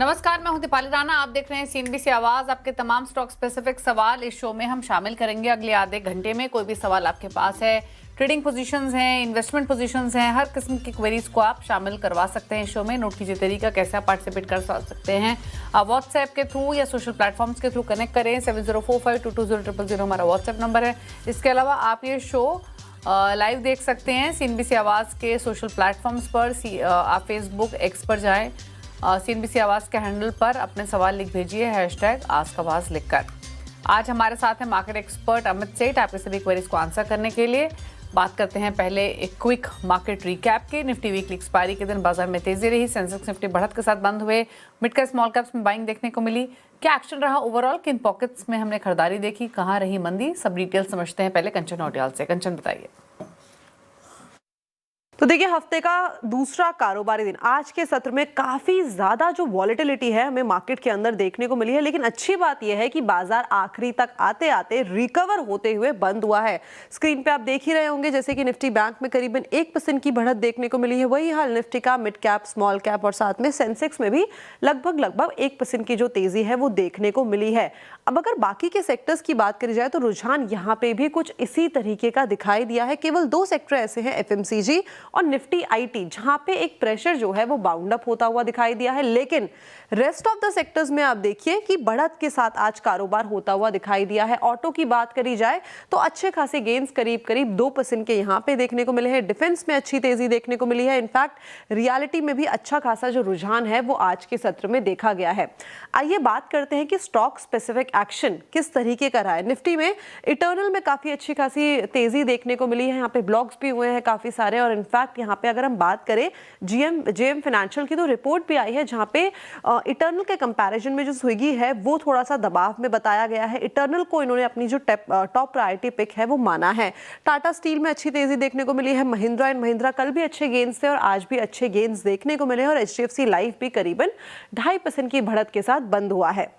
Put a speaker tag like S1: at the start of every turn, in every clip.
S1: नमस्कार, मैं हूं दीपाली राणा। आप देख रहे हैं सीएनबीसी आवाज। आपके तमाम स्टॉक स्पेसिफिक सवाल इस शो में हम शामिल करेंगे अगले आधे घंटे में। कोई भी सवाल आपके पास है, ट्रेडिंग पोजीशंस हैं, इन्वेस्टमेंट पोजीशंस हैं, हर किस्म की क्वेरीज को आप शामिल करवा सकते हैं इस शो में। नोट कीजिए तरीका कैसे आप पार्टिसिपेट कर सकते हैं। आप व्हाट्सएप के थ्रू या सोशल प्लेटफॉर्म्स के थ्रू कनेक्ट करें। 7045220000 हमारा व्हाट्सएप नंबर है। इसके अलावा आप ये शो लाइव देख सकते हैं सीएनबीसी आवाज के सोशल प्लेटफॉर्म्स पर। आप फेसबुक एक्स पर जाएं, सीएनबीसी आवाज के हैंडल पर अपने सवाल लिख भेजिए #आस्क लिखकर। आज हमारे साथ है मार्केट एक्सपर्ट अमित सेठ आपके सभी क्वेरीज को आंसर करने के लिए। बात करते हैं पहले एक क्विक मार्केट रिकैप के। निफ्टी वीकली एक्सपायरी के दिन बाजार में तेजी रही। सेंसेक्स निफ्टी बढ़त के साथ बंद हुए। मिड कैप स्मॉल कैप्स में बाइंग देखने को मिली। क्या एक्शन रहा ओवरऑल, किन पॉकेट्स में हमने खरीदारी देखी, कहाँ रही मंदी, सब डिटेल समझते हैं पहले कंचन नौटियाल से। कंचन बताइए।
S2: तो देखिए, हफ्ते का दूसरा कारोबारी दिन आज के सत्र में काफी ज्यादा जो वॉलेटिलिटी है हमें मार्केट के अंदर देखने को मिली है। लेकिन अच्छी बात यह है कि बाजार आखिरी तक आते आते रिकवर होते हुए बंद हुआ है। स्क्रीन पे आप देख ही रहे होंगे जैसे कि निफ्टी बैंक में करीबन 1% की बढ़त देखने को मिली है। वही हाल निफ्टी का मिड कैप, स्मॉल कैप और साथ में सेंसेक्स में भी लगभग 1% की जो तेजी है वो देखने को मिली है। अब अगर बाकी के सेक्टर्स की बात करी जाए तो रुझान यहाँ पे भी कुछ इसी तरीके का दिखाई दिया है। केवल दो सेक्टर ऐसे हैं, एफएमसीजी और निफ्टी आईटी, जहां पे एक प्रेशर जो है वो बाउंड अप होता हुआ दिखाई दिया है। लेकिन रेस्ट ऑफ द सेक्टर्स में आप देखिए कि बढ़त के साथ आज कारोबार होता हुआ दिखाई दिया है। ऑटो की बात करी जाए तो अच्छे खासे गेन्स करीब 2% के यहाँ पे देखने को मिले हैं। डिफेंस में अच्छी तेजी देखने को मिली है। इनफैक्ट रियलिटी में भी अच्छा खासा जो रुझान है वो आज के सत्र में देखा गया है। आइए बात करते हैं कि स्टॉक स्पेसिफिक एक्शन किस तरीके का रहा है। निफ्टी में इटर्नल में काफी अच्छी खासी तेजी देखने को मिली है। यहाँ पे ब्लॉक्स भी हुए हैं काफी सारे। और इनफैक्ट यहाँ पे अगर हम बात करें जेएम फाइनेंशियल की तो रिपोर्ट भी आई है जहाँ पे इटर्नल के कंपैरिजन में जो स्विगी है वो थोड़ा सा दबाव में बताया गया है। इटर्नल को इन्होंने अपनी जो टॉप प्रायोरिटी पिक है वो माना है। टाटा स्टील में अच्छी तेजी देखने को मिली है। महिंद्रा एंड महिंद्रा कल भी अच्छे गेन्स थे और आज भी अच्छे गेन्स देखने को मिले हैं। और एचडीएफसी लाइफ भी करीबन 2.5% की बढ़त के साथ बंद हुआ है।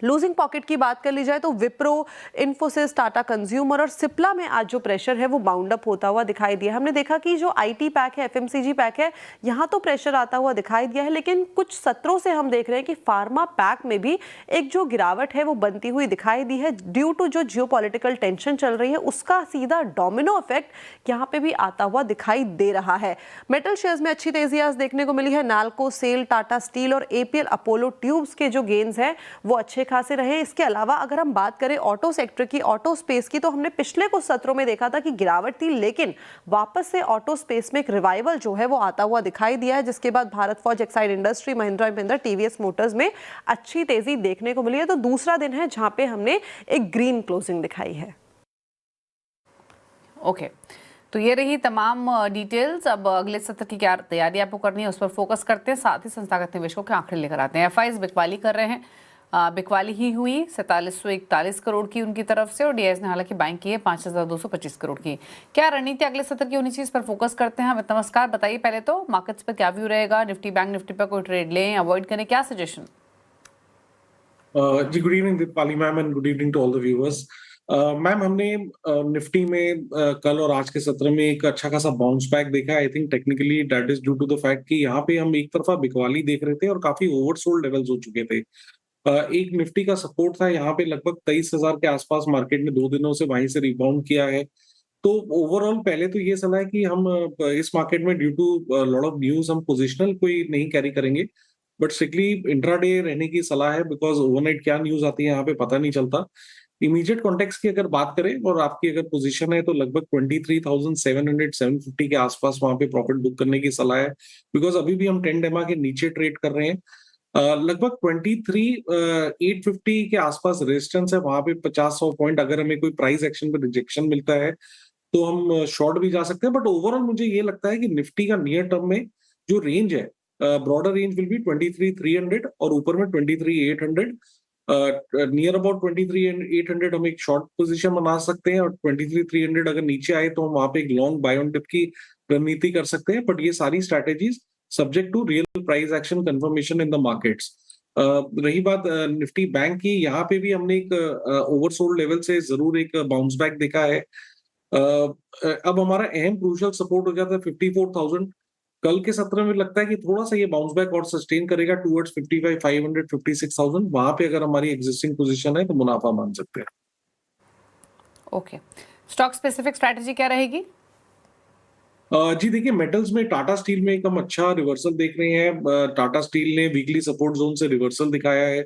S2: लूजिंग पॉकेट की बात कर ली जाए तो विप्रो, इन्फोसिस, टाटा कंज्यूमर और सिप्ला में आज जो प्रेशर है वो बाउंड अप होता हुआ दिखाई दिया। हमने देखा कि जो आईटी पैक है, एफएमसीजी पैक है, यहाँ तो प्रेशर आता हुआ दिखाई दिया है। लेकिन कुछ सत्रों से हम देख रहे हैं कि फार्मा पैक में भी एक जो गिरावट है वो बनती हुई दिखाई दी है। ड्यू टू जो जियोपॉलिटिकल टेंशन चल रही है उसका सीधा डोमिनो इफेक्ट यहाँ पे भी आता हुआ दिखाई दे रहा है। मेटल शेयर्स में अच्छी तेजी आज देखने को मिली है। नाल्को, सेल, टाटा स्टील और एपीएल अपोलो ट्यूब्स के जो गेन्स हैं वो अच्छे खासे रहे। इसके अलावा अगर हम बात करें ऑटो सेक्टर की, ऑटो स्पेस की, तो हमने पिछले कुछ सत्रों में देखा था कि गिरावट थी। लेकिन वापस से ऑटो स्पेस में एक रिवाइवल जो है वो आता हुआ दिखाई दिया है। जिसके बाद Bharat forge, Exide industry, Mahindra and Mahindra, TVS Motors में अच्छी तेजी देखने को मिली है। तो दूसरा दिन है जहां पे हमने एक ग्रीन क्लोजिंग दिखाई है।
S1: ओके, तो ये रही तमाम डिटेल्स। अब अगले सत्र की क्या तैयारी आपको करनी है उस पर फोकस करते हैं। साथ ही संस्थागत निवेशकों के आंकड़े लेकर आते हैं। एफआईज बिकवाली कर रहे हैं। बिकवाली ही हुई 4741 करोड़ की उनकी तरफ से। और डीआईएस ने हालांकि बाइंग की है 5225 करोड़ की। क्या रणनीति अगले सत्र की होनी चाहिए, इस पर फोकस करते हैं। नमस्कार, बताइए पहले तो मार्केट्स पर क्या व्यू रहेगा। निफ्टी बैंक निफ्टी पर कोई ट्रेड लें, अवॉइड करें, क्या सजेशन?
S3: जी, good evening Deepali ma'am and good evening to all the viewers. Ma'am, हमने निफ्टी में कल और आज के सत्र में एक अच्छा खासा बाउंस बैक देखा। I think technically that is due to the fact कि यहाँ पे हम एक तरफा बिकवाली देख रहे थे और काफी ओवरसोल्ड लेवल्स हो चुके थे। एक निफ्टी का सपोर्ट था यहाँ पे लगभग 23,000 के आसपास। मार्केट ने 2 दिनों से वहीं से रिबाउंड किया है। तो ओवरऑल पहले तो ये सलाह है कि हम इस मार्केट में due to lot of news हम पोजिशनल कोई नहीं कैरी करेंगे, बट स्ट्रिक्टली इंट्राडे रहने की सलाह है। बिकॉज ओवरनाइट क्या न्यूज आती है यहाँ पे पता नहीं चलता। इमीडिएट कॉन्टेक्स्ट की अगर बात करें और आपकी अगर पोजीशन है तो लगभग 23,700 750 के आसपास वहां पे प्रॉफिट बुक करने की सलाह है। बिकॉज अभी भी हम 10 डेमा के नीचे ट्रेड कर रहे हैं। लगभग 23,850 के आसपास रेजिस्टेंस है। वहां पे 50-100 पॉइंट अगर हमें कोई प्राइस एक्शन पे रिजेक्शन मिलता है तो हम शॉर्ट भी जा सकते हैं। बट ओवरऑल मुझे ये लगता है कि निफ्टी का नियर टर्म में जो रेंज है, ब्रॉडर रेंज विल बी 23,300 और ऊपर में 23,800। नियर अबाउट 23,800 हम एक शॉर्ट पोजीशन बना सकते हैं और 23,300 अगर नीचे आए तो हम वहां पे एक लॉन्ग बाय ऑन डिप की रणनीति कर सकते हैं। बट ये सारी strategies subject to real price action confirmation in the markets. रही बात निफ्टी बैंक की, यहाँ पे भी हमने एक ओवरसोल्ड लेवल से जरूर एक बाउंस बैक देखा है। अब हमारा अहम क्रूशियल सपोर्ट हो जाता है 54,000। कल के सत्र में लगता है कि थोड़ा सा ये बाउंस बैक और सस्टेन करेगा टुवर्ड्स 55,500 56,000। वहां पे अगर हमारी एग्जिस्टिंग पोजीशन है तो मुनाफा मान सकते हैं।
S1: ओके, स्टॉक स्पेसिफिक स्ट्रैटेजी क्या रहेगी?
S3: जी देखिए, मेटल्स में टाटा स्टील में एक हम अच्छा रिवर्सल देख रहे हैं। टाटा स्टील ने वीकली सपोर्ट जोन से रिवर्सल दिखाया है।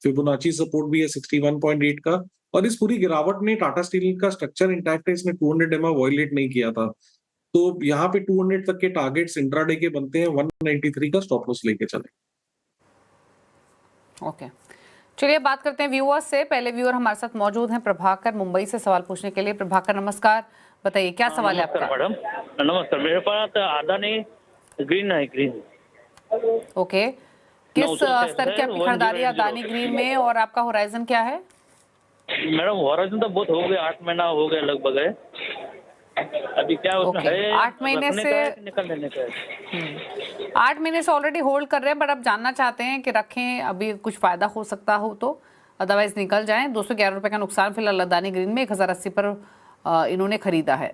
S3: फिबोनाची सपोर्ट भी है 61.8 का, और इस पूरी गिरावट ने टाटा स्टील का स्ट्रक्चर इंटैक्ट है, इसने 200 एमआ वॉयलेट नहीं किया था। तो यहाँ पे 200 तक के टारगेट्स इंट्राडे के बनते हैं, 193 का स्टॉप लॉस लेके चले।
S1: ओके, चलिए बात करते हैं व्यूअर्स से। पहले व्यूअर हमारे साथ मौजूद हैं प्रभाकर, मुंबई से सवाल पूछने के लिए। प्रभाकर नमस्कार, बताइए क्या सवाल है आपका?
S4: मैडम नमस्कार, मेरे पास अदानी ग्रीन है, ग्रीन।
S1: ओके, किस स्तर की आपकी खरीदारी अदानी ग्रीन में, और आपका होराइजन क्या है?
S4: मैडम होराइजन तो बहुत हो गया, 8 महीना हो गया लगभग है। अभी क्या उसमें है,
S1: 8 महीने से
S4: निकल लेने का है।
S1: 8 महीने से ऑलरेडी होल्ड कर रहे हैं, बट अब जानना चाहते हैं कि रखें, अभी कुछ फायदा हो सकता हो तो, अदरवाइज निकल जाएं। 211 रुपए का नुकसान फिलहाल अदानी ग्रीन में 1080 पर इन्होंने खरीदा है।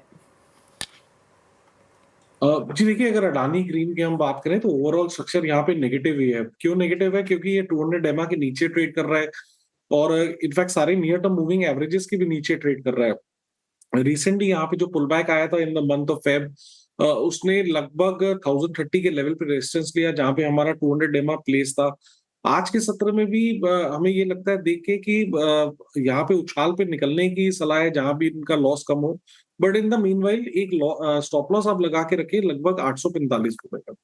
S3: जी देखिए, अगर अडानी ग्रीन की हम बात करें तो ओवरऑल स्ट्रक्चर यहाँ पे नेगेटिव ही है। क्यों नेगेटिव है? क्योंकि ये 200 एमआ के नीचे ट्रेड कर रहा है, और इनफैक्ट सारे नियर टर्म मूविंग एवरेजेस के भी नीचे ट्रेड कर रहा है। रिसेंटली यहाँ पे जो पुल बैक आया था in the month of Feb, उसने लगभग 1030 के लेवल पे रेजिस्टेंस लिया, जहां पे हमारा 200 एमआ प्लेस था। आज के सत्र में भी हमें ये लगता है देख के कि यहाँ पे उछाल पे निकलने की सलाह है, जहां भी इनका लॉस कम हो। बट इन द मीनवाइल एक स्टॉप लॉस आप लगा के रखिए लगभग 845 रुपए का।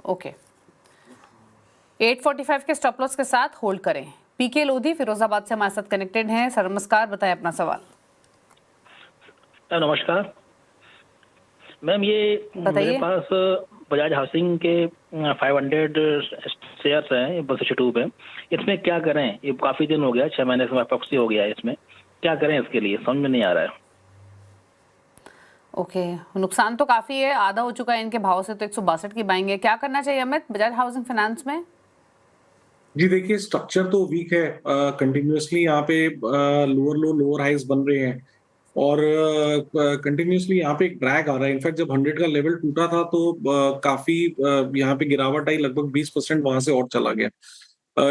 S1: ओके, 845 के स्टॉप लॉस के साथ होल्ड करें। पीके लोधी फिरोजाबाद से हमारे साथ कनेक्टेड हैं। सर नमस्कार, बताएं अपना सवाल।
S4: नमस्कार मैम, ये मेरे पास बजाज हाउसिंग के 500 शेयर्स हैं, 262 पे। इसमें क्या करें? ये काफी दिन हो गया, 6 महीने से अप्रॉक्सी हो गया है। इसमें क्या करें, इसके लिए समझ में नहीं आ रहा है।
S1: ओके, नुकसान तो काफी है, आधा हो चुका है इनके भाव से, तो 162 की बाइंग है। क्या करना चाहिए अमित बजाज हाउसिंग फाइनेंस में?
S3: जी देखिए, स्ट्रक्चर तो वीक है। कंटिन्यूअसली यहाँ पे लोअर लो लोअर हाइज बन रहे हैं, और कंटिन्यूअसली यहाँ पे एक ड्रैग आ रहा है। इनफैक्ट जब 100 का लेवल टूटा था तो काफी यहाँ पे गिरावट आई, लगभग 20% वहां से और चला गया।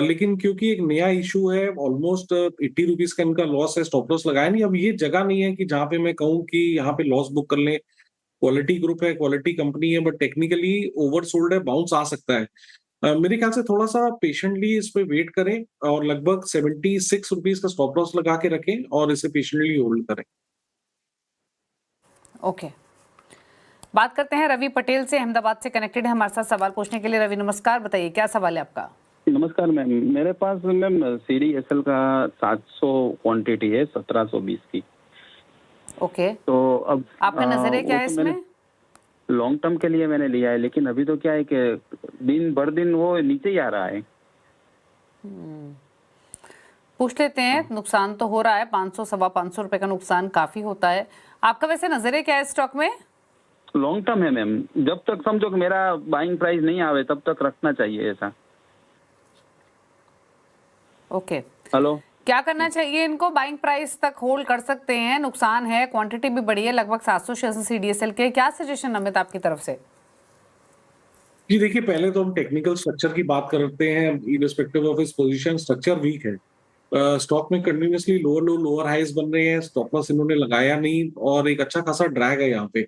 S3: लेकिन क्योंकि एक नया इशू है, ऑलमोस्ट 80 रुपीज का इनका लॉस है, स्टॉप लॉस लगाया नहीं। अब ये जगह नहीं है कि जहाँ पे मैं कहूँ कि यहाँ पे लॉस बुक कर लें। क्वालिटी ग्रुप है, क्वालिटी कंपनी है, बट टेक्निकली ओवरसोल्ड है, बाउंस आ सकता है। मेरे ख्याल से थोड़ा सा पेशेंटली इस पे वेट करें, और लगभग 76 रुपीज का स्टॉप लॉस लगा के रखें, और इसे पेशेंटली होल्ड करें।
S1: ओके, बात करते हैं रवि पटेल से, अहमदाबाद से कनेक्टेड है हमारे साथ सवाल पूछने के लिए। रवि नमस्कार, बताइए क्या सवाल है आपका?
S5: नमस्कार मैम, मेरे पास मैम CDSL का 700 क्वांटिटी है 1720 की।
S1: ओके,
S5: तो अब
S1: आपका नजरिया क्या है इसमें?
S5: लॉन्ग टर्म के लिए मैंने लिया है, लेकिन अभी तो क्या है कि दिन भर दिन वो नीचे ही आ रहा है।
S1: पूछ लेते हैं, नुकसान तो हो रहा है, 500 सवा 500 रुपए का नुकसान काफी होता है। आपका वैसे नजरिया क्या है स्टॉक में?
S5: लॉन्ग टर्म है मैम, जब तक समझो कि मेरा बाइंग प्राइस नहीं आवे तब तक रखना चाहिए ऐसा।
S1: ओके,
S5: हेलो,
S1: क्या करना चाहिए इनको? बाइंग प्राइस तक होल्ड कर सकते हैं, नुकसान है, क्वांटिटी भी बड़ी है, लगभग 700 शेयर CDSL के। क्या सजेशन अमित आपकी तरफ से?
S3: जी देखिए, पहले तो हम टेक्निकल स्ट्रक्चर की बात करते हैं। इररिस्पेक्टिव ऑफ इस पोजीशन, स्ट्रक्चर वीक है। स्टॉक में continuously lower low lower highs बन रहे हैं, स्टॉप लॉस इन्होंने लगाया नहीं, और एक अच्छा खासा ड्रैग है यहाँ पे।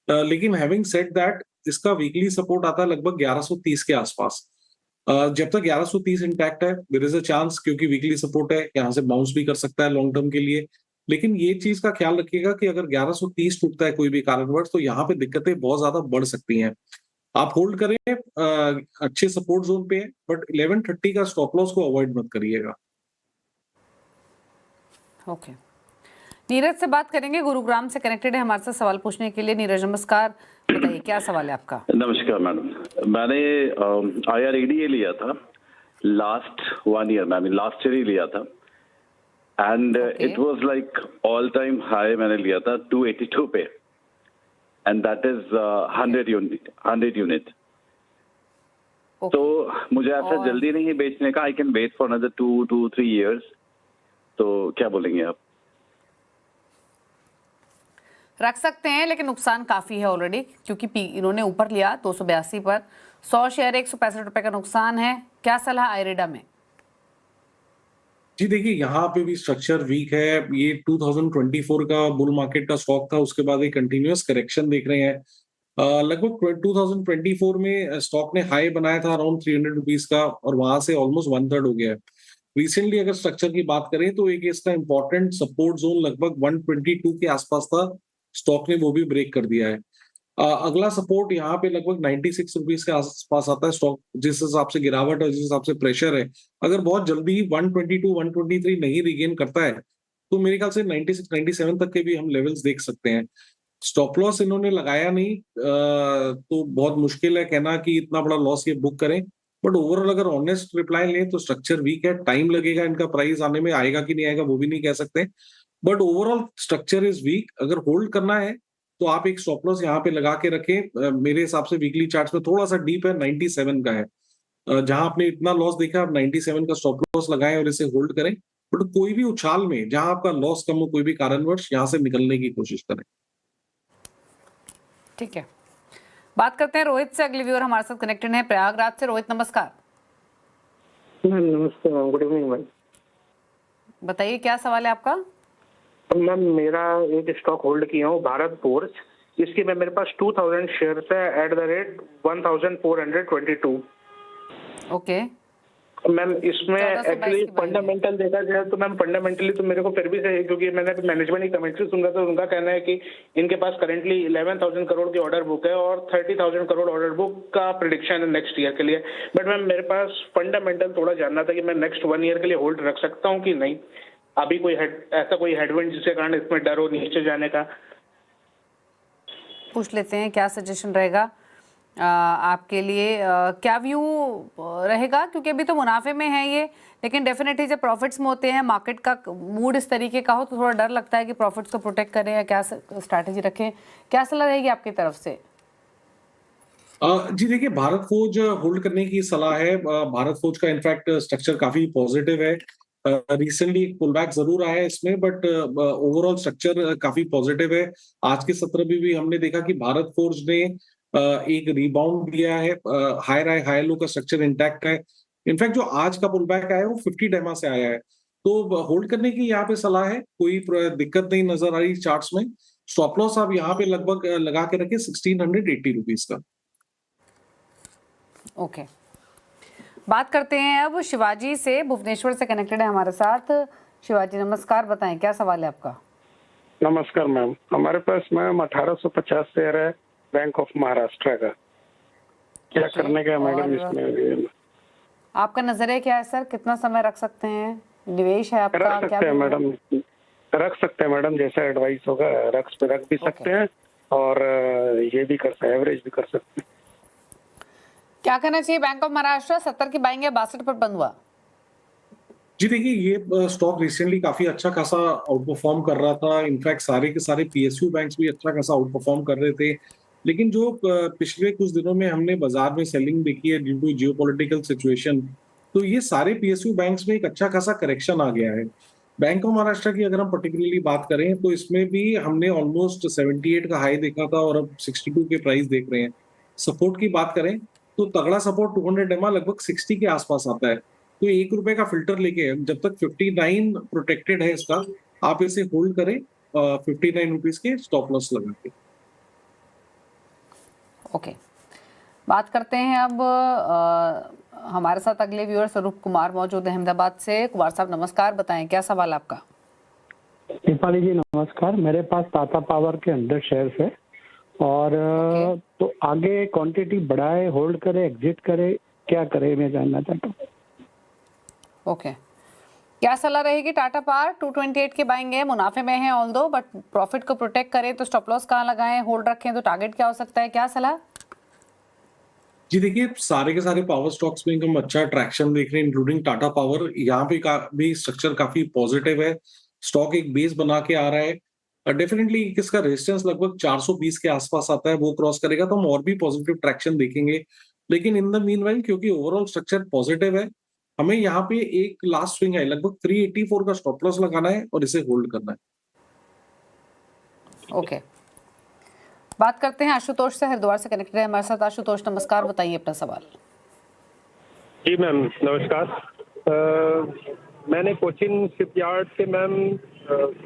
S3: लेकिन हैविंग सेड दैट, इसका वीकली सपोर्ट आता है लगभग 1130 के आसपास। जब तक 1130 इंटैक्ट है, देयर इज अ चांस, क्योंकि वीकली सपोर्ट है, यहाँ से बाउंस भी कर सकता है लॉन्ग टर्म के लिए। लेकिन ये चीज का ख्याल रखिएगा कि अगर 1130 टूटता है कोई भी कारणवश, तो यहाँ पे दिक्कतें बहुत ज्यादा बढ़ सकती हैं। आप होल्ड करें, अच्छे सपोर्ट जोन पे है, बट 1130 का स्टॉप लॉस को अवॉइड मत करिएगा।
S1: ओके, नीरज से बात करेंगे, गुरुग्राम से कनेक्टेड है हमारे साथ सवाल पूछने के लिए। नीरज नमस्कार, बताइए क्या सवाल है आपका?
S6: नमस्कार मैडम, मैंने IRADA लिया था लास्ट 1 ईयर, मैंने लास्ट ईयर ही लिया था, and it was like all time high. मैंने लिया था 282 पे, एंड दैट इज 100 यूनिट। तो मुझे ऐसा जल्दी नहीं बेचने का, I can wait for another 2 to 3 years। तो क्या बोलेंगे आप?
S1: रख सकते हैं, लेकिन नुकसान काफी है ऑलरेडी, क्योंकि इन्होंने ऊपर लिया 282 पर, 100 शेयर 165 रुपए का नुकसान है। क्या सलाह आयरेडा में?
S3: जी देखिए, यहाँ पे भी स्ट्रक्चर वीक है। ये 2024 का बुल मार्केट का स्टॉक था, उसके बाद एक कंटिन्यूअस करेक्शन देख रहे हैं। लगभग 2024 में स्टॉक ने हाई बनाया था अराउंड 300 रुपीज का, और वहां से ऑलमोस्ट 1/3 हो गया है। रिसेंटली अगर स्ट्रक्चर की बात करें तो एक इसका इंपॉर्टेंट सपोर्ट जोन लगभग 122 के आसपास था, स्टॉक ने वो भी ब्रेक कर दिया है। अगला सपोर्ट यहाँ पे लगभग 96 रुपीज के आसपास आता है। स्टॉक जिस हिसाब से गिरावट और जिस हिसाब से प्रेशर है, अगर बहुत जल्दी 122 123 नहीं रिगेन करता है तो मेरे ख्याल से 96 97 तक के भी हम लेवल्स देख सकते हैं। स्टॉप लॉस इन्होंने लगाया नहीं, तो बहुत मुश्किल है कहना कि इतना बड़ा लॉस ये बुक करें। बट ओवरऑल अगर ऑनेस्ट रिप्लाई लें तो स्ट्रक्चर वीक है, टाइम लगेगा इनका प्राइस आने में, आएगा कि नहीं आएगा वो भी नहीं कह सकते। But overall structure is weak. अगर होल्ड करना है तो आप एक स्टॉप लॉस यहाँ पे लगा के रखें। मेरे हिसाब से वीकली चार्ट्स में थोड़ा सा डीप है, 97 का है। जहां आपने इतना लॉस देखा, आप 97 का स्टॉप लॉस लगाएं और इसे होल्ड करें। बट कोई भी उछाल में जहां आपका लॉस कम हो, कोई भी कारणवश, यहाँ से निकलने की कोशिश करें।
S1: ठीक है, बात करते हैं रोहित से। अगले व्यूअर हमारे साथ कनेक्टेड है प्रयागराज से। रोहित नमस्कार।
S7: मैम नमस्ते मैम, गुड इवनिंग मैम।
S1: बताइए क्या सवाल है आपका?
S7: मैम मेरा एक स्टॉक होल्ड किया हूँ, भारत फोर्ज। इसकी मेरे पास 2000 शेयर्स है at the rate 1422।
S1: Okay
S7: ma'am इसमें
S1: 1422
S7: एक्चुअली
S1: की बाइंग है।
S7: फंडामेंटल देखा जाए तो मैम फंडामेंटली तो मेरे को फिर भी सही है, क्योंकि मैंने मैनेजमेंट की कमेंट्री सुना तो उनका कहना है कि इनके पास करेंटली 11,000 करोड़ की ऑर्डर बुक है और 30,000 करोड़ ऑर्डर बुक का प्रिडिक्शन है नेक्स्ट ईयर के लिए। बट मैम मेरे पास फंडामेंटल थोड़ा जानना था कि मैं नेक्स्ट 1 ईयर के लिए होल्ड रख सकता हूँ कि नहीं। अभी ऐसा कोई हेडविंड जिसके कारण इसमें डर हो नीचे जाने का?
S1: पूछ लेते हैं क्या सजेशन रहेगा आपके लिए, क्या व्यू रहेगा, क्योंकि अभी तो मुनाफे में है ये, लेकिन डेफिनेटली जब प्रॉफिट्स में होते हैं, मार्केट का मूड इस तरीके का हो तो थोड़ा डर लगता है कि प्रॉफिट्स को प्रोटेक्ट करें या क्या स्ट्रैटेजी रखें। क्या सलाह रहेगी आपकी तरफ से?
S3: जी देखिए, भारत फौज होल्ड करने की सलाह है। भारत फौज का इनफैक्ट स्ट्रक्चर काफी पॉजिटिव है। रिसेंटली पुल बैक जरूर आया है इसमें, बट ओवरऑल स्ट्रक्चर काफी पॉजिटिव है। आज के सत्र में भी हमने देखा कि भारत फौज ने एक रिबाउंड दिया है, हाई लो का स्ट्रक्चर इंटैक्ट है। इनफैक्ट जो आज का पुल बैक आया है वो 50 डेमा से आया है, तो होल्ड करने की यहाँ पे सलाह है। कोई दिक्कत नहीं नजर आ रही चार्ट्स में। स्टॉप लॉस आप यहाँ पे लगभग लगा के रखे 1680 रुपीज का।
S1: ओके, बात करते हैं अब शिवाजी से, भुवनेश्वर से कनेक्टेड है हमारे साथ। शिवाजी नमस्कार, बताएं क्या सवाल है आपका?
S8: नमस्कार मैम, हमारे पास मैम 1850 शेयर है बैंक ऑफ महाराष्ट्र का। क्या करने का मैडम इसमें?
S1: आपका नजरिया क्या है सर, कितना समय रख सकते हैं? निवेश है आपका?
S8: रख सकते हैं मैडम, रख सकते हैं मैडम, जैसा एडवाइस होगा रख भी सकते हैं, और ये भी कर सकते हैं, एवरेज भी कर सकते हैं।
S1: क्या करना चाहिए? बैंक ऑफ महाराष्ट्र 70 की बाइंग है, 62 पर बंद हुआ।
S3: जी देखिए, ये स्टॉक रिसेंटली काफी अच्छा खासा आउट परफॉर्म कर रहा था। इनफैक्ट सारे के सारे पीएसयू बैंक्स भी अच्छा खासा आउट परफॉर्म कर रहे थे। लेकिन जो पिछले कुछ दिनों में हमने बाजार में सेलिंग देखी है ड्यू टू जियोपॉलिटिकल सिचुएशन, तो ये सारे पीएसयू बैंक्स में एक अच्छा खासा करेक्शन आ गया है। बैंक ऑफ महाराष्ट्र की अगर हम पर्टिकुलरली बात करें तो इसमें भी हमने ऑलमोस्ट 78 का हाई देखा था और अब 62 के प्राइस देख रहे हैं। सपोर्ट की बात करें तो तगड़ा सपोर्ट 200 डेमा लगभग 60 के आसपास आता है। तो ₹1 का फिल्टर लेके जब तक 59 प्रोटेक्टेड है इसका, आप इसे होल्ड करें 59 रुपीज के स्टॉप लॉस लगा के।
S1: ओके, बात करते हैं अब हमारे साथ अगले व्यूअर स्वरूप कुमार मौजूद है अहमदाबाद से। कुमार साहब नमस्कार, बताएं क्या सवाल आपका?
S9: दीपाली जी नमस्कार, मेरे पास टाटा पावर के 100 शेयर्स है और तो आगे क्वांटिटी बढ़ाए, होल्ड करे, एग्जिट करे, क्या करे, मैं जानना चाहता हूँ।
S1: ओके, क्या सलाह रहेगी? टाटा पावर 228 के बाइंग है, मुनाफे में है ऑल दो, बट प्रॉफिट को प्रोटेक्ट करें तो स्टॉप लॉस कहाँ लगाएं, होल्ड रखें तो टारगेट क्या हो सकता है, क्या सलाह?
S3: जी देखिए, सारे के सारे पावर स्टॉक्स में हम अच्छा ट्रैक्शन देख रहे हैं, इंक्लूडिंग टाटा पावर। यहाँ पे भी स्ट्रक्चर काफी पॉजिटिव है। स्टॉक एक बेस बना के आ रहा है। डेफिनेटली इसका रेजिस्टेंस लगभग 420 के आसपास आता है, वो क्रॉस करेगा तो हम और भी पॉजिटिव ट्रैक्शन देखेंगे। लेकिन इन द मीनवाइल, क्योंकि ओवरऑल स्ट्रक्चर पॉजिटिव है, हमें यहाँ पे एक लास्ट स्विंग है, लगभग 384 का स्टॉप लॉस लगाना है और इसे होल्ड करना है।
S1: ओके, बात करते हैं आशुतोष से, हरिद्वार से कनेक्टेड है हमारे साथ। आशुतोष नमस्कार, बताइए अपना सवाल।
S10: जी मैम नमस्कार। मैंने कोचिन शिपयार्ड से मैम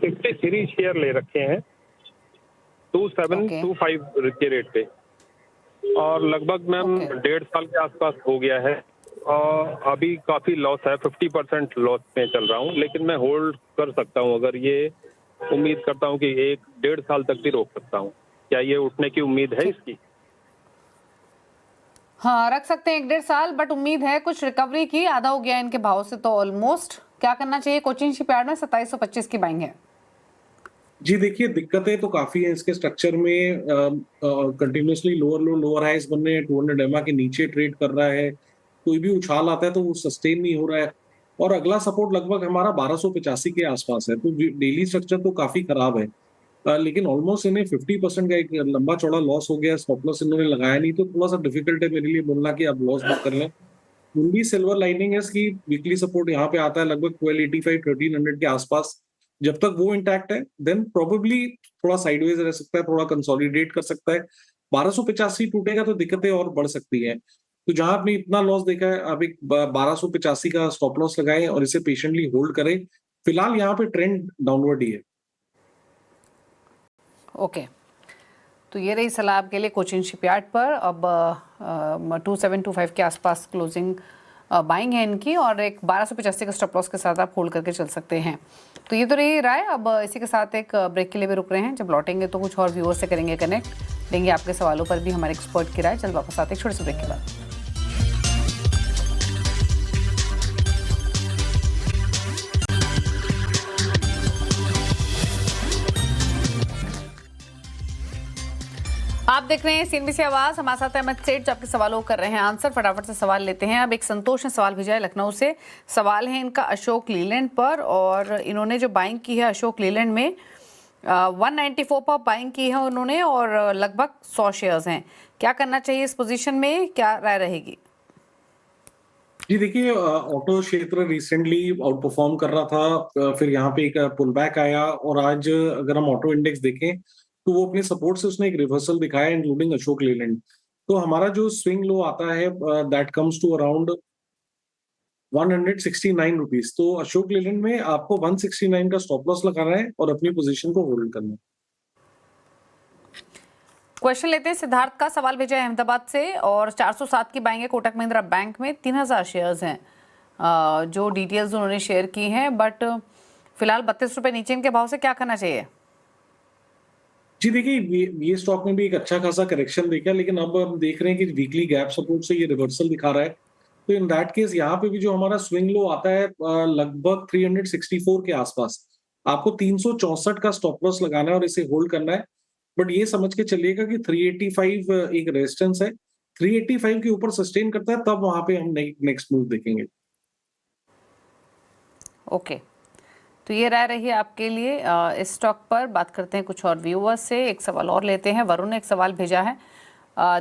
S10: 63 शेयर ले रखे हैं 2725 के रेट पे, और लगभग मैम 1.5 साल के आसपास हो गया है और अभी काफ़ी लॉस है, 50% लॉस में चल रहा हूँ, लेकिन मैं होल्ड कर सकता हूँ। अगर ये उम्मीद करता हूँ कि 1-1.5 साल तक भी रोक सकता हूँ, क्या ये उठने की उम्मीद है इसकी?
S1: हाँ, रख सकते हैं 1-1.5 साल, बट उम्मीद है कुछ रिकवरी की। आधा हो गया इनके भाव से तो ऑलमोस्ट। क्या करना चाहिए? कोचिन शिपयार्ड में 2725 की बाइंग है।
S3: जी देखिए, दिक्कतें तो काफी हैं इसके स्ट्रक्चर में। कंटिन्यूअसली लोअर लो लोअर हाइस बन रहे हैं, 200 एमआ के नीचे ट्रेड कर रहा है। कोई भी उछाल आता है तो वो सस्टेन नहीं हो रहा है, और अगला सपोर्ट लगभग हमारा 1285 के आसपास है। तो डेली स्ट्रक्चर तो काफी खराब है। लेकिन ऑलमोस्ट इन्हें 50% का एक लंबा चौड़ा लॉस हो गया। स्टॉप लॉस इन्होंने लगाया नहीं, तो थोड़ा सा डिफिकल्ट है मेरे लिए बोलना कि आप लॉस बुक कर लें। उनकी सिल्वर लाइनिंग है इसकी, वीकली सपोर्ट यहाँ पे आता है लगभग 1285-1300 के आसपास। जब तक वो इंटैक्ट है देन प्रोबेबली थोड़ा साइडवेज रह सकता है, थोड़ा कंसोलिडेट कर सकता है। 1285 टूटेगा तो दिक्कतें और बढ़ सकती है। तो जहां आपने इतना लॉस देखा है, आप एक 1285 का स्टॉप लॉस लगाएं और इसे पेशेंटली होल्ड करें। फिलहाल यहाँ पे ट्रेंड डाउनवर्ड ही है।
S1: ओके, तो ये रही सलाह आपके लिए कोचिन शिपयार्ड पर। अब 2725 के आसपास क्लोजिंग बाइंग है इनकी, और एक 1285 का स्टॉप लॉस के साथ आप होल्ड करके चल सकते हैं। तो ये तो रही राय। अब इसी के साथ एक ब्रेक के लिए भी रुक रहे हैं। जब लौटेंगे तो कुछ और व्यूअर्स से करेंगे कनेक्ट, देंगे आपके सवालों पर भी हमारे एक्सपर्ट की राय। जल्द वापस आते हैं छोटे से ब्रेक के बाद। आप देख रहे हैं सीएनबीसी आवाज, हमारे साथ अहमद सेठ जो आपके सवालों कर रहे हैं आंसर। फटाफट से सवाल लेते हैं। अब एक संतोष ने सवाल भेजा है लखनऊ से। सवाल है इनका अशोक लीलैंड पर, और इन्होंने जो बाइंग की है अशोक लीलैंड में 194 पर बाइंग की है उन्होंने, और लगभग 100 शेयर्स हैं। क्या करना चाहिए इस पोजीशन में, क्या राय रहेगी?
S3: जी देखिए, ऑटो क्षेत्र रिसेंटली आउट परफॉर्म कर रहा था, फिर यहाँ पे एक पुल बैक आया, और आज अगर हम ऑटो इंडेक्स देखें तो वो अपने सपोर्ट से उसने एक रिवर्सल दिखाया, इंक्लूडिंग अशोक लीलैंड। तो हमारा जो स्विंग लो आता है that comes to around 169 rupees. तो अशोक लीलैंड में आपको 169 का स्टॉप लॉस लगाना है और अपनी पोजीशन को होल्ड करना है।
S1: क्वेश्चन लेते हैं। सिद्धार्थ का सवाल भेजा है अहमदाबाद से, और 407 की बाइंग है कोटक महिंद्रा बैंक में। 3000 शेयर्स हैं जो डिटेल्स उन्होंने शेयर की हैं, बट फिलहाल 32 रुपए नीचे इनके भाव से। क्या करना चाहिए?
S3: जी देखिए, ये स्टॉक में भी एक अच्छा खासा करेक्शन देखा, लेकिन अब हम देख रहे हैं कि वीकली गैप सपोर्ट से ये रिवर्सल दिखा रहा है। तो इन दैट केस यहाँ पे भी जो हमारा स्विंग लो आता है लगभग 364 के आसपास, आपको 364 का स्टॉप लॉस लगाना है और इसे होल्ड करना है। बट ये समझ के चलिएगा कि 385 एक रेजिस्टेंस है, 385 के ऊपर सस्टेन करता है तब वहां पे हम नेक्स्ट मूव देखेंगे।
S1: ओके, तो ये राय रही आपके लिए इस स्टॉक पर। बात करते हैं कुछ और व्यूअर्स से। एक सवाल और लेते हैं। वरुण ने एक सवाल भेजा है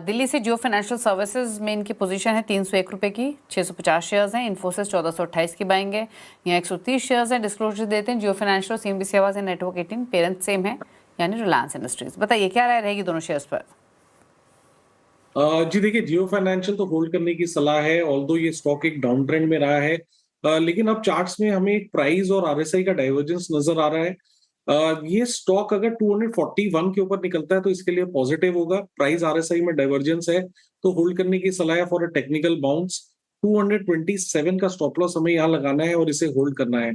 S1: दिल्ली से। जियो फाइनेंशियल सर्विसेज में इनकी पोजीशन है 301 रुपए की, 650 शेयर्स हैं। इन्फोसिस 1428 की बाइंग है, यहाँ 130 शेयर्स हैं। डिस्क्लोजर देते हैं जियो फाइनेंशियल, सीएनबीसी आवाज, नेटवर्क 18, पेरेंट सेम है यानी रिलायंस इंडस्ट्रीज। बताइए क्या राय रहेगी दोनों शेयर्स पर?
S3: जी देखिए, जियो फाइनेंशियल तो होल्ड करने की सलाह है, ऑल्दो ये स्टॉक एक डाउन ट्रेंड में रहा है। लेकिन अब चार्ट्स में हमें एक प्राइस और आरएसआई का डाइवर्जेंस नजर आ रहा है। ये स्टॉक अगर 241 के ऊपर निकलता है तो इसके लिए पॉजिटिव होगा। प्राइस आरएसआई में डाइवर्जेंस है तो होल्ड करने की सलाह है फॉर अ टेक्निकल बाउंस। 227 का स्टॉप लॉस हमें यहाँ लगाना है और इसे होल्ड करना है।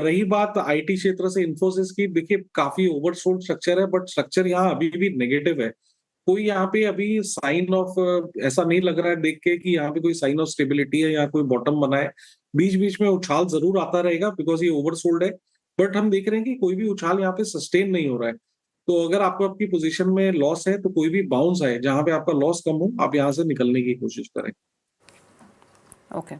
S3: रही बात आईटी क्षेत्र से इन्फोसिस की, देखिए काफी ओवरसोल्ड स्ट्रक्चर है, बट स्ट्रक्चर यहाँ अभी भी नेगेटिव है। कोई यहाँ पे अभी साइन ऑफ ऐसा नहीं लग रहा है देख के कि यहाँ पे कोई साइन ऑफ स्टेबिलिटी है या कोई बॉटम बना है। बीच बीच में उछाल जरूर आता रहेगा बिकॉज ये ओवरसोल्ड है, बट हम देख रहे हैं कि कोई भी उछाल यहाँ पे सस्टेन नहीं हो रहा है। तो अगर आपको आपकी पोजीशन में लॉस है तो कोई भी बाउंस है जहां पे आपका लॉस कम हो, आप यहाँ से निकलने की कोशिश करें।
S1: ओके,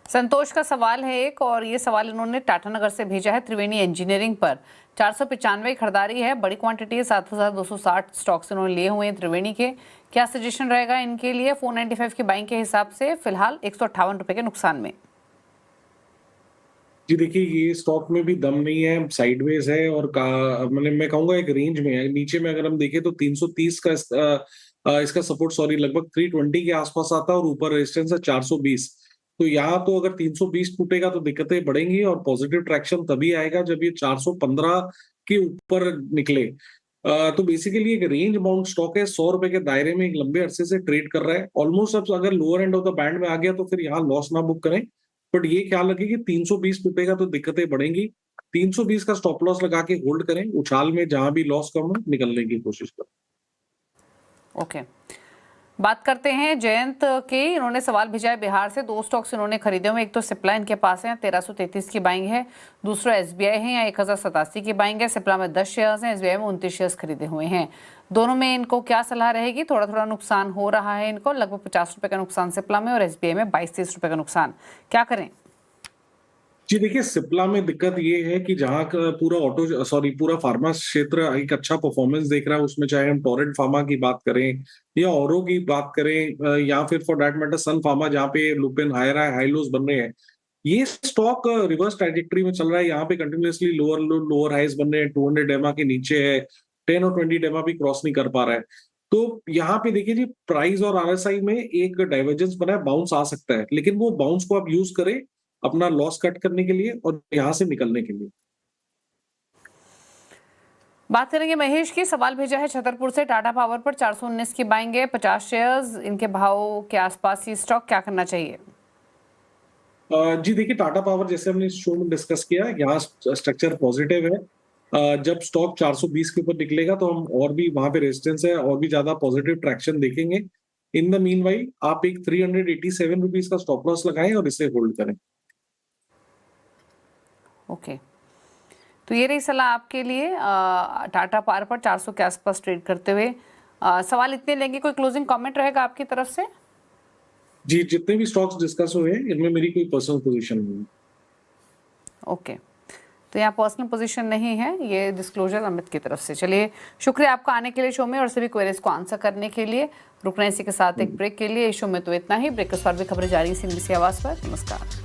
S1: संतोष का सवाल है एक, और ये सवाल इन्होंने टाटानगर से भेजा है त्रिवेणी इंजीनियरिंग पर। 495 खरीदारी है, बड़ी क्वांटिटी है, 7260 स्टॉक्स इन्होंने लिए हुए हैं त्रिवेणी के। क्या सजेशन रहेगा इनके लिए 495 की बाइंग के हिसाब से? फिलहाल 158 रुपए के नुकसान में।
S3: जी देखिए, ये स्टॉक में भी दम नहीं है, साइडवेज है और मतलब मैं कहूंगा एक रेंज में है। नीचे में अगर हम देखें तो 330 का इसका सपोर्ट लगभग 320 के आसपास आता है और ऊपर रेजिस्टेंस है 420। तो यहाँ तो अगर 320 टूटेगा तो दिक्कतें बढ़ेंगी और पॉजिटिव ट्रैक्शन तभी आएगा जब ये 415 के ऊपर निकले। तो बेसिकली एक रेंज बाउंड स्टॉक है, 100 रुपए के दायरे में एक लंबे अरसे से ट्रेड कर रहा है ऑलमोस्ट। अब अगर lower end of the band में आ गया तो फिर यहाँ लॉस ना बुक करें, बट ये ख्याल रखें कि 320 टूटेगा तो दिक्कतें बढ़ेंगी। 320 का स्टॉप लॉस लगा के होल्ड करें, उछाल में जहां भी लॉस कम हो निकलने की कोशिश करें।
S1: ओके, बात करते हैं जयंत के। इन्होंने सवाल भेजा है बिहार से। 2 स्टॉक्स इन्होंने खरीदे हुए, एक तो सिप्ला इनके पास है 1333 की बाइंग है, दूसरा एसबीआई है या 1087 की बाइंग है। सिप्ला में 10 शेयर्स हैं, एसबीआई में 29 शेयर्स खरीदे हुए हैं। दोनों में इनको क्या सलाह रहेगी? थोड़ा थोड़ा नुकसान हो रहा है इनको, लगभग 50 रुपए का नुकसान सिप्ला में और एसबीआई में 22-23 रुपए का नुकसान। क्या करें?
S3: जी देखिए, सिप्ला में दिक्कत ये है कि जहां का पूरा फार्मा क्षेत्र एक अच्छा परफॉर्मेंस देख रहा है, उसमें चाहे हम टोरेंट फार्मा की बात करें या औरों की बात करें या फिर for that matter Sun Pharma, जहाँ पे लुपिन हाई लोज बन रहे हैं। ये स्टॉक रिवर्स ट्रैजेक्टरी में चल रहा है, यहाँ पे कंटिन्यूअसली लोअर हाइज बन रहे हैं, 200 डेमा के नीचे है, 10 और 20 डेमा भी क्रॉस नहीं कर पा रहा है। तो यहाँ पे देखिए जी, प्राइस और आरएसआई में एक डाइवर्जेंस बना है, बाउंस आ सकता है, लेकिन वो बाउंस को आप यूज करें अपना लॉस कट करने के लिए और यहां से निकलने के लिए।
S1: बात करेंगे महेश की। सवाल भेजा है छतरपुर से। टाटा पावर पर 419 की बाइंग है, 50 शेयर्स, इनके भाव के आसपास ये स्टॉक, क्या करना चाहिए?
S3: जी देखिए, टाटा पावर जैसे हमने इस शो में डिस्कस किया, यहाँ स्ट्रक्चर पॉजिटिव है। जब स्टॉक 420 के ऊपर निकलेगा तो हम और भी वहां पे रेजिस्टेंस है और भी ज्यादा पॉजिटिव ट्रैक्शन देखेंगे। इन द मीनवाइल आप एक 387 रुपीज का स्टॉप लॉस लगाएं और इसे होल्ड करें।
S1: ओके, तो ये रही सलाह आपके लिए टाटा पावर पर 400 के आसपास ट्रेड करते हुए। सवाल इतने लेंगे, कोई क्लोजिंग कमेंट रहेगा आपकी तरफ से?
S3: जी, जितने भी स्टॉक्स डिस्कस हुए हैं इनमें मेरी कोई पर्सनल पोजीशन नहीं है।
S1: ओके, तो यहाँ पर्सनल पोजीशन नहीं है, ये डिस्क्लोजर अमित की तरफ से। चलिए, शुक्रिया आपका आने के लिए शो में और सभी क्वेरीज को आंसर करने के लिए। रुकना इसी के साथ एक ब्रेक के लिए। इस शो में तो इतना ही। ब्रेक के बाद भी खबरें जारी हैं CNBC आवाज पर। नमस्कार।